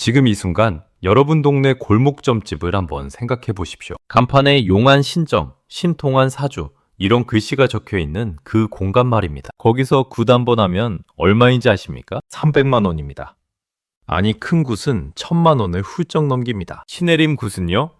지금 이 순간 여러분 동네 골목점집을 한번 생각해 보십시오. 간판에 용안 신정, 신통한 사주 이런 글씨가 적혀 있는 그 공간 말입니다. 거기서 굿 한번 하면 얼마인지 아십니까? 300만 원입니다. 아니 큰 굿은 1000만 원을 훌쩍 넘깁니다. 시내림 굿은요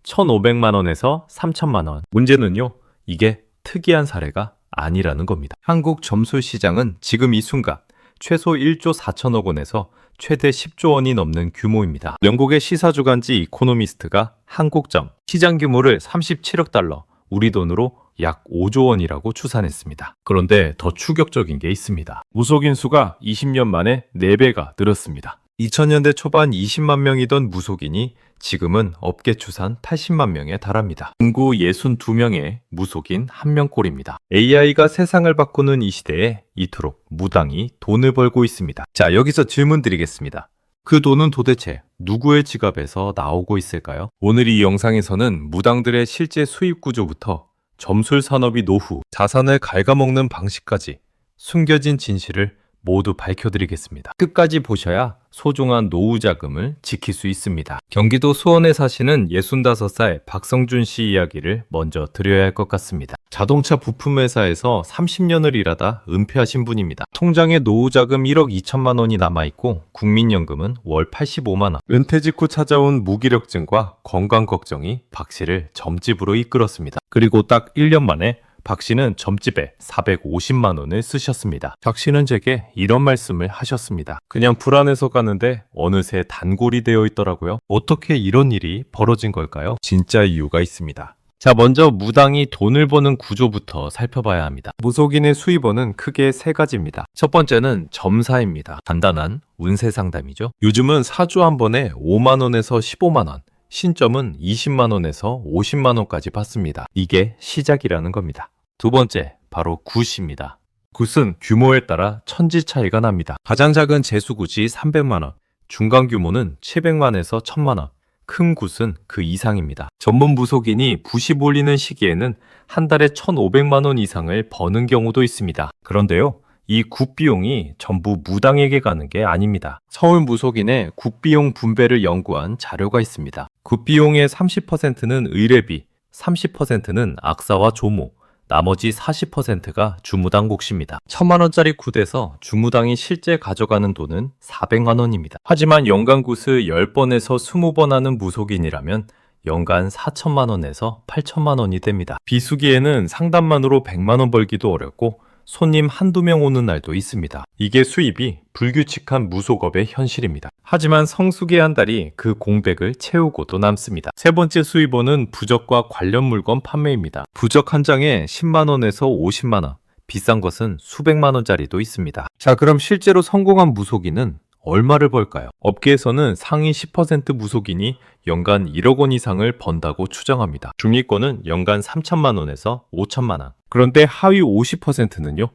1500만 원에서 3000만 원. 문제는요 이게 특이한 사례가 아니라는 겁니다. 한국 점술 시장은 지금 이 순간 최소 1조 4천억 원에서 최대 10조 원이 넘는 규모입니다. 영국의 시사주간지 이코노미스트가 한국점 시장 규모를 37억 달러, 우리 돈으로 약 5조 원이라고 추산했습니다. 그런데 더 충격적인 게 있습니다. 무속인 수가 20년 만에 4배가 늘었습니다. 2000년대 초반 20만 명이던 무속인이 지금은 업계 추산 80만 명에 달합니다. 인구 62명의 무속인 1명꼴입니다. AI가 세상을 바꾸는 이 시대에 이토록 무당이 돈을 벌고 있습니다. 자, 여기서 질문 드리겠습니다. 그 돈은 도대체 누구의 지갑에서 나오고 있을까요? 오늘 이 영상에서는 무당들의 실제 수입 구조부터 점술 산업이 노후, 자산을 갉아먹는 방식까지 숨겨진 진실을 모두 밝혀드리겠습니다. 끝까지 보셔야 소중한 노후 자금을 지킬 수 있습니다. 경기도 수원에 사시는 65살 박성준 씨 이야기를 먼저 드려야 할 것 같습니다. 자동차 부품 회사에서 30년을 일하다 은퇴하신 분입니다. 통장에 노후 자금 1억 2천만 원이 남아있고 국민연금은 월 85만 원. 은퇴 직후 찾아온 무기력증과 건강 걱정이 박 씨를 점집으로 이끌었습니다. 그리고 딱 1년 만에 박 씨는 점집에 450만 원을 쓰셨습니다. 박 씨는 제게 이런 말씀을 하셨습니다. 그냥 불안해서 가는데 어느새 단골이 되어 있더라고요. 어떻게 이런 일이 벌어진 걸까요? 진짜 이유가 있습니다. 자, 먼저 무당이 돈을 버는 구조부터 살펴봐야 합니다. 무속인의 수입원은 크게 3가지입니다. 첫 번째는 점사입니다. 간단한 운세 상담이죠. 요즘은 사주 한 번에 5만 원에서 15만 원, 신점은 20만 원에서 50만 원까지 받습니다. 이게 시작이라는 겁니다. 두 번째, 바로 굿입니다. 굿은 규모에 따라 천지 차이가 납니다. 가장 작은 재수굿이 300만 원, 중간 규모는 700만에서 1000만 원, 큰 굿은 그 이상입니다. 전문 무속인이 굿이 몰리는 시기에는 한 달에 1500만 원 이상을 버는 경우도 있습니다. 그런데요, 이 굿 비용이 전부 무당에게 가는 게 아닙니다. 서울 무속인의 굿 비용 분배를 연구한 자료가 있습니다. 굿 비용의 30%는 의뢰비, 30%는 악사와 조모, 나머지 40%가 주무당 몫입니다. 1000만 원짜리 굿에서 주무당이 실제 가져가는 돈은 400만 원입니다. 하지만 연간 굿을 10번에서 20번 하는 무속인이라면 연간 4천만 원에서 8천만 원이 됩니다. 비수기에는 상담만으로 100만 원 벌기도 어렵고 손님 한두 명 오는 날도 있습니다. 이게 수입이 불규칙한 무속업의 현실입니다. 하지만 성수기 한 달이 그 공백을 채우고도 남습니다. 세 번째 수입원은 부적과 관련 물건 판매입니다. 부적 한 장에 10만 원에서 50만 원, 비싼 것은 수백만 원짜리도 있습니다. 자, 그럼 실제로 성공한 무속인은 얼마를 벌까요? 업계에서는 상위 10% 무속인이 연간 1억 원 이상을 번다고 추정합니다. 중위권은 연간 3천만 원에서 5천만 원. 그런데 하위 50%는요,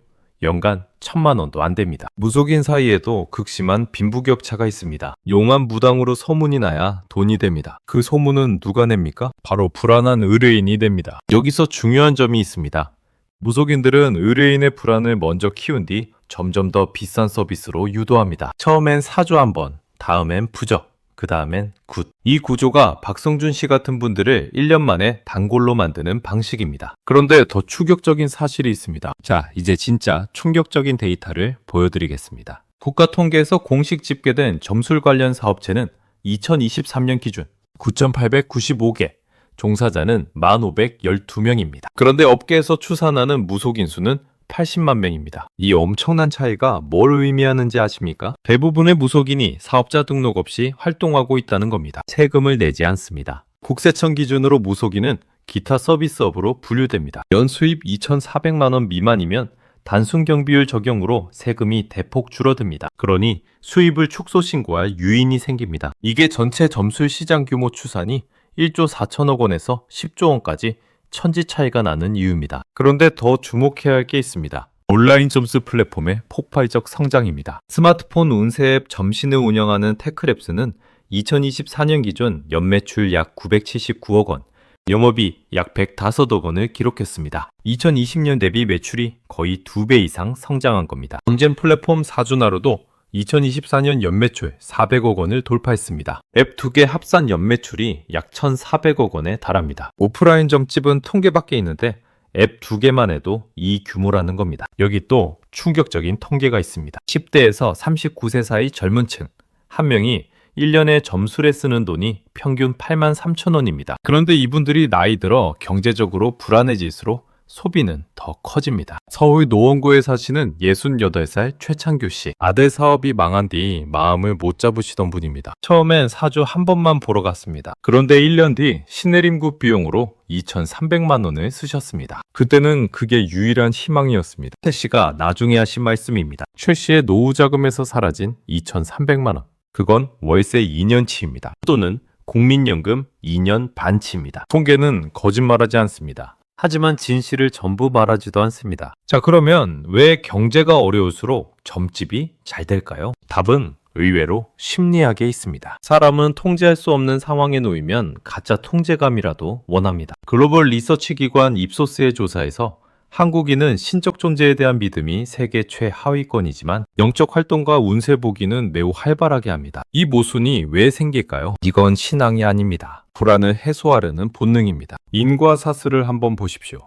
연간 1000만 원도 안 됩니다. 무속인 사이에도 극심한 빈부격차가 있습니다. 용한 무당으로 소문이 나야 돈이 됩니다. 그 소문은 누가 냅니까? 바로 불안한 의뢰인이 됩니다. 여기서 중요한 점이 있습니다. 무속인들은 의뢰인의 불안을 먼저 키운 뒤 점점 더 비싼 서비스로 유도합니다. 처음엔 사주 한 번, 다음엔 부적, 그 다음엔 굿. 이 구조가 박성준 씨 같은 분들을 1년 만에 단골로 만드는 방식입니다. 그런데 더 충격적인 사실이 있습니다. 자, 이제 진짜 충격적인 데이터를 보여드리겠습니다. 국가통계에서 공식 집계된 점술 관련 사업체는 2023년 기준 9,895개, 종사자는 1,512명입니다. 그런데 업계에서 추산하는 무속인 수는 80만 명입니다. 이 엄청난 차이가 뭘 의미하는지 아십니까? 대부분의 무속인이 사업자 등록 없이 활동하고 있다는 겁니다. 세금을 내지 않습니다. 국세청 기준으로 무속인은 기타 서비스업으로 분류됩니다. 연수입 2,400만 원 미만이면 단순 경비율 적용으로 세금이 대폭 줄어듭니다. 그러니 수입을 축소 신고할 유인이 생깁니다. 이게 전체 점술 시장 규모 추산이 1조 4천억 원에서 10조 원까지 천지 차이가 나는 이유입니다. 그런데 더 주목해야 할 게 있습니다. 온라인 점수 플랫폼의 폭발적 성장입니다. 스마트폰 운세 앱 점신을 운영하는 테크랩스는 2024년 기준 연매출 약 979억 원, 영업이 약 105억 원을 기록했습니다. 2020년 대비 매출이 거의 2배 이상 성장한 겁니다. 경쟁 플랫폼 사주나로도 2024년 연매출 400억 원을 돌파했습니다. 앱 2개 합산 연매출이 약 1,400억 원에 달합니다. 오프라인 점집은 통계밖에 있는데 앱 2개만 해도 이 규모라는 겁니다. 여기 또 충격적인 통계가 있습니다. 10대에서 39세 사이 젊은 층 한 명이 1년에 점술에 쓰는 돈이 평균 8만 3천 원입니다. 그런데 이분들이 나이 들어 경제적으로 불안해질수록 소비는 더 커집니다. 서울 노원구에 사시는 68살 최창규 씨. 아들 사업이 망한 뒤 마음을 못 잡으시던 분입니다. 처음엔 사주 한 번만 보러 갔습니다. 그런데 1년 뒤 신내림구 비용으로 2,300만 원을 쓰셨습니다. 그때는 그게 유일한 희망이었습니다. 최 씨가 나중에 하신 말씀입니다. 최 씨의 노후 자금에서 사라진 2,300만 원. 그건 월세 2년치입니다. 또는 국민연금 2년 반치입니다. 통계는 거짓말하지 않습니다. 하지만 진실을 전부 말하지도 않습니다. 자, 그러면 왜 경제가 어려울수록 점집이 잘 될까요? 답은 의외로 심리학에 있습니다. 사람은 통제할 수 없는 상황에 놓이면 가짜 통제감이라도 원합니다. 글로벌 리서치 기관 입소스의 조사에서 한국인은 신적 존재에 대한 믿음이 세계 최하위권이지만 영적 활동과 운세 보기는 매우 활발하게 합니다. 이 모순이 왜 생길까요? 이건 신앙이 아닙니다. 불안을 해소하려는 본능입니다. 인과 사슬을 한번 보십시오.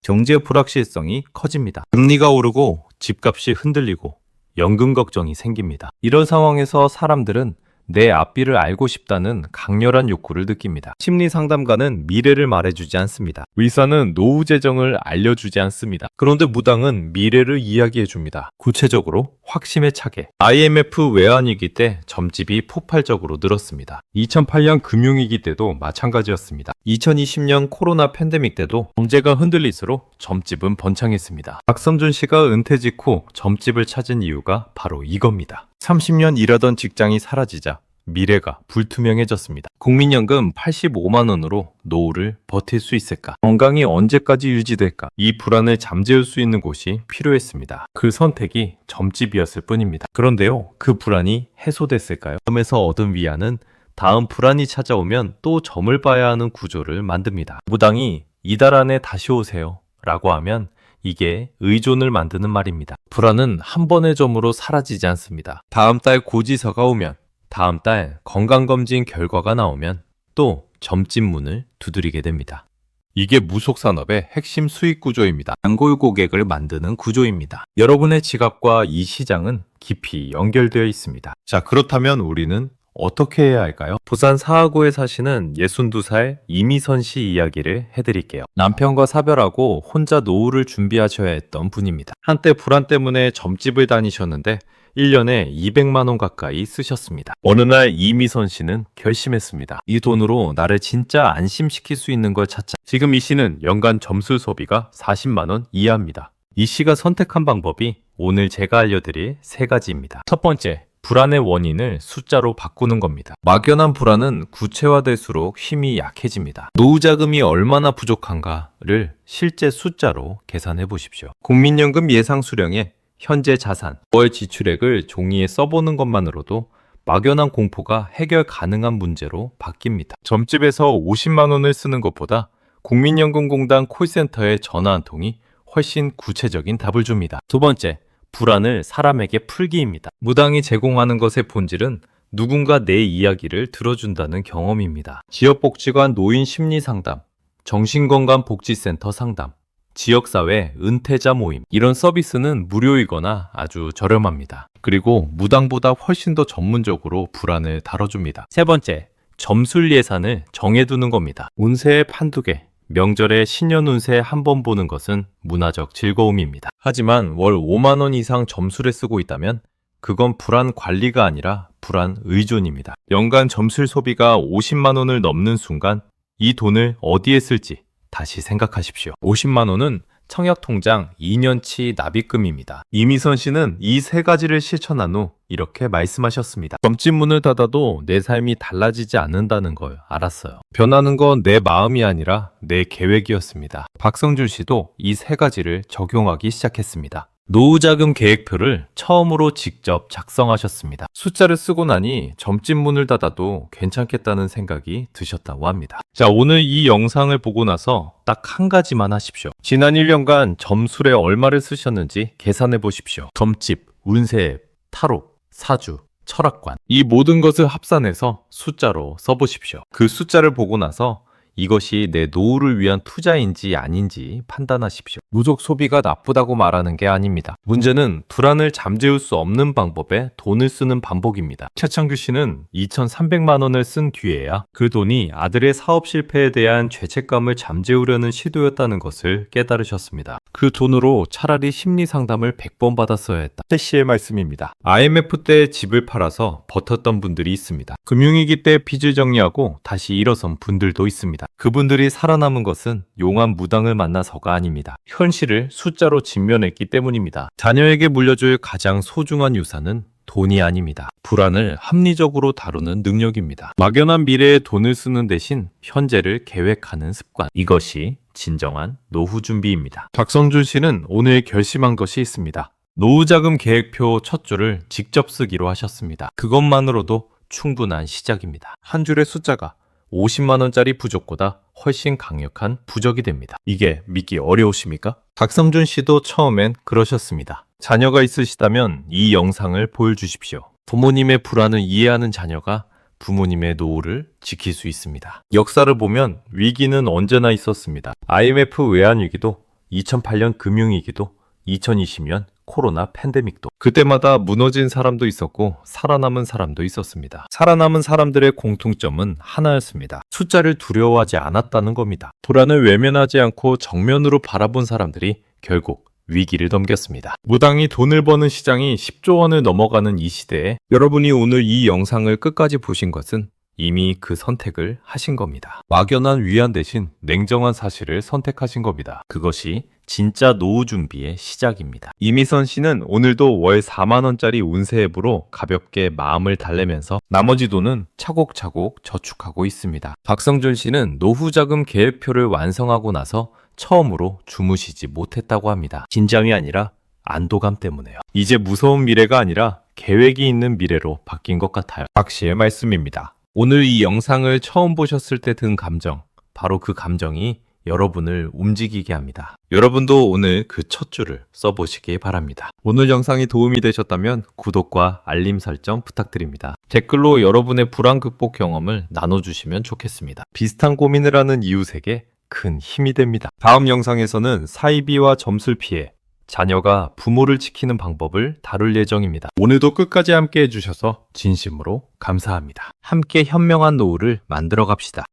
경제 불확실성이 커집니다. 금리가 오르고 집값이 흔들리고 연금 걱정이 생깁니다. 이런 상황에서 사람들은 내 앞뒤를 알고 싶다는 강렬한 욕구를 느낍니다. 심리 상담가는 미래를 말해주지 않습니다. 의사는 노후 재정을 알려주지 않습니다. 그런데 무당은 미래를 이야기해줍니다. 구체적으로 확신에 차게. IMF 외환위기 때 점집이 폭발적으로 늘었습니다. 2008년 금융위기 때도 마찬가지였습니다. 2020년 코로나 팬데믹 때도 경제가 흔들릴수록 점집은 번창했습니다. 박성준 씨가 은퇴 직후 점집을 찾은 이유가 바로 이겁니다. 30년 일하던 직장이 사라지자 미래가 불투명해졌습니다. 국민연금 85만 원으로 노후를 버틸 수 있을까? 건강이 언제까지 유지될까? 이 불안을 잠재울 수 있는 곳이 필요했습니다. 그 선택이 점집이었을 뿐입니다. 그런데요, 그 불안이 해소됐을까요? 점에서 얻은 위안은 다음 불안이 찾아오면 또 점을 봐야 하는 구조를 만듭니다. 무당이 이달 안에 다시 오세요 라고 하면 이게 의존을 만드는 말입니다. 불안은 한 번의 점으로 사라지지 않습니다. 다음 달 고지서가 오면, 다음 달 건강검진 결과가 나오면 또 점집 문을 두드리게 됩니다. 이게 무속산업의 핵심 수익 구조입니다. 단골 고객을 만드는 구조입니다. 여러분의 지갑과 이 시장은 깊이 연결되어 있습니다. 자, 그렇다면 우리는 어떻게 해야 할까요? 부산 사하구에 사시는 62살 이미선 씨 이야기를 해드릴게요. 남편과 사별하고 혼자 노후를 준비하셔야 했던 분입니다. 한때 불안 때문에 점집을 다니셨는데 1년에 200만 원 가까이 쓰셨습니다. 어느 날 이미선 씨는 결심했습니다. 이 돈으로 나를 진짜 안심시킬 수 있는 걸 찾자. 지금 이 씨는 연간 점술 소비가 40만 원 이하입니다. 이 씨가 선택한 방법이 오늘 제가 알려드릴 3가지입니다. 첫 번째, 불안의 원인을 숫자로 바꾸는 겁니다. 막연한 불안은 구체화될수록 힘이 약해집니다. 노후 자금이 얼마나 부족한가를 실제 숫자로 계산해 보십시오. 국민연금 예상 수령에 현재 자산, 월 지출액을 종이에 써보는 것만으로도 막연한 공포가 해결 가능한 문제로 바뀝니다. 점집에서 50만 원을 쓰는 것보다 국민연금공단 콜센터에 전화 한 통이 훨씬 구체적인 답을 줍니다. 두 번째, 불안을 사람에게 풀기입니다. 무당이 제공하는 것의 본질은 누군가 내 이야기를 들어준다는 경험입니다. 지역복지관 노인 심리상담, 정신건강복지센터 상담, 지역사회 은퇴자 모임, 이런 서비스는 무료이거나 아주 저렴합니다. 그리고 무당보다 훨씬 더 전문적으로 불안을 다뤄줍니다. 세 번째, 점술 예산을 정해두는 겁니다. 운세의 판두개, 명절에 신년 운세 한 번 보는 것은 문화적 즐거움입니다. 하지만 월 5만 원 이상 점술에 쓰고 있다면 그건 불안 관리가 아니라 불안 의존입니다. 연간 점술 소비가 50만 원을 넘는 순간 이 돈을 어디에 쓸지 다시 생각하십시오. 50만 원은 청약통장 2년치 납입금입니다. 이미선 씨는 이 3가지를 실천한 후 이렇게 말씀하셨습니다. 점집 문을 닫아도 내 삶이 달라지지 않는다는 걸 알았어요. 변하는 건 내 마음이 아니라 내 계획이었습니다. 박성준 씨도 이 3가지를 적용하기 시작했습니다. 노후자금 계획표를 처음으로 직접 작성하셨습니다. 숫자를 쓰고 나니 점집 문을 닫아도 괜찮겠다는 생각이 드셨다고 합니다. 자, 오늘 이 영상을 보고 나서 딱 한 가지만 하십시오. 지난 1년간 점술에 얼마를 쓰셨는지 계산해 보십시오. 점집, 운세, 타로, 사주, 철학관. 이 모든 것을 합산해서 숫자로 써보십시오. 그 숫자를 보고 나서 이것이 내 노후를 위한 투자인지 아닌지 판단하십시오. 무속 소비가 나쁘다고 말하는 게 아닙니다. 문제는 불안을 잠재울 수 없는 방법에 돈을 쓰는 반복입니다. 최창규 씨는 2,300만 원을 쓴 뒤에야 그 돈이 아들의 사업 실패에 대한 죄책감을 잠재우려는 시도였다는 것을 깨달으셨습니다. 그 돈으로 차라리 심리 상담을 100번 받았어야 했다. 최 씨의 말씀입니다. IMF 때 집을 팔아서 버텼던 분들이 있습니다. 금융위기 때 빚을 정리하고 다시 일어선 분들도 있습니다. 그분들이 살아남은 것은 용한 무당을 만나서가 아닙니다. 현실을 숫자로 직면했기 때문입니다. 자녀에게 물려줄 가장 소중한 유산은 돈이 아닙니다. 불안을 합리적으로 다루는 능력입니다. 막연한 미래에 돈을 쓰는 대신 현재를 계획하는 습관. 이것이 진정한 노후 준비입니다. 박성준 씨는 오늘 결심한 것이 있습니다. 노후자금 계획표 첫 줄을 직접 쓰기로 하셨습니다. 그것만으로도 충분한 시작입니다. 한 줄의 숫자가 50만 원짜리 부족보다 훨씬 강력한 부적이 됩니다. 이게 믿기 어려우십니까? 박성준 씨도 처음엔 그러셨습니다. 자녀가 있으시다면 이 영상을 보여주십시오. 부모님의 불안을 이해하는 자녀가 부모님의 노후를 지킬 수 있습니다. 역사를 보면 위기는 언제나 있었습니다. IMF 외환위기도, 2008년 금융위기도, 2020년 코로나 팬데믹도. 그때마다 무너진 사람도 있었고 살아남은 사람도 있었습니다. 살아남은 사람들의 공통점은 하나였습니다. 숫자를 두려워하지 않았다는 겁니다. 불안을 외면하지 않고 정면으로 바라본 사람들이 결국 위기를 넘겼습니다. 무당이 돈을 버는 시장이 10조 원을 넘어가는 이 시대에 여러분이 오늘 이 영상을 끝까지 보신 것은 이미 그 선택을 하신 겁니다. 막연한 위안 대신 냉정한 사실을 선택하신 겁니다. 그것이 진짜 노후 준비의 시작입니다. 이미선 씨는 오늘도 월 4만 원짜리 운세 앱으로 가볍게 마음을 달래면서 나머지 돈은 차곡차곡 저축하고 있습니다. 박성준 씨는 노후 자금 계획표를 완성하고 나서 처음으로 주무시지 못했다고 합니다. 긴장이 아니라 안도감 때문에요. 이제 무서운 미래가 아니라 계획이 있는 미래로 바뀐 것 같아요. 박 씨의 말씀입니다. 오늘 이 영상을 처음 보셨을 때 든 감정, 바로 그 감정이 여러분을 움직이게 합니다. 여러분도 오늘 그 첫 줄을 써보시기 바랍니다. 오늘 영상이 도움이 되셨다면 구독과 알림 설정 부탁드립니다. 댓글로 여러분의 불안 극복 경험을 나눠주시면 좋겠습니다. 비슷한 고민을 하는 이웃에게 큰 힘이 됩니다. 다음 영상에서는 사이비와 점술 피해, 자녀가 부모를 지키는 방법을 다룰 예정입니다. 오늘도 끝까지 함께 해주셔서 진심으로 감사합니다. 함께 현명한 노후를 만들어 갑시다.